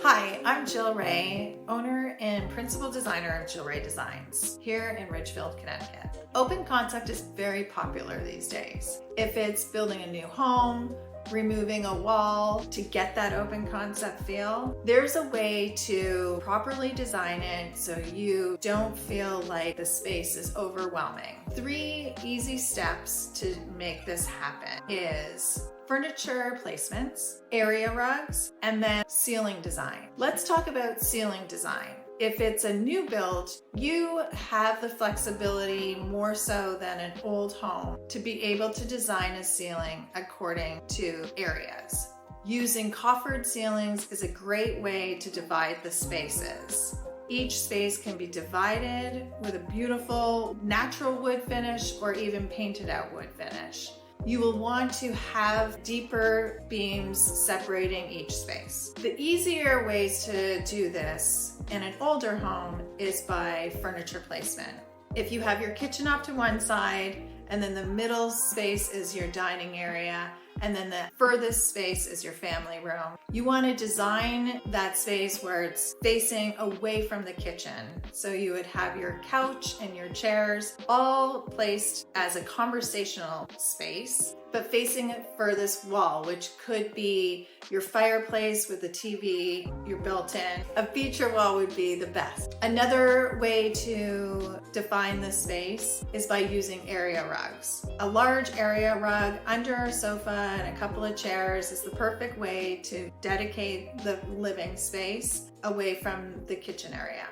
Hi, I'm Jill Rae, owner and principal designer of Rae Designs here in Ridgefield, Connecticut. Open concept is very popular these days. If it's building a new home, removing a wall to get that open concept feel, there's a way to properly design it so you don't feel like the space is overwhelming. 3 easy steps to make this happen is furniture placements, area rugs, and then ceiling design. Let's talk about ceiling design. If it's a new build, you have the flexibility more so than an old home to be able to design a ceiling according to areas. Using coffered ceilings is a great way to divide the spaces. Each space can be divided with a beautiful natural wood finish or even painted out wood finish. You will want to have deeper beams separating each space. The easier ways to do this in an older home is by furniture placement. If you have your kitchen off to one side, and then the middle space is your dining area, and then the furthest space is your family room, you want to design that space where it's facing away from the kitchen. So you would have your couch and your chairs all placed as a conversational space, but facing a furthest wall, which could be your fireplace with the TV, your built-in. A feature wall would be the best. Another way to define the space is by using area rugs. A large area rug under a sofa and a couple of chairs is the perfect way to dedicate the living space away from the kitchen area.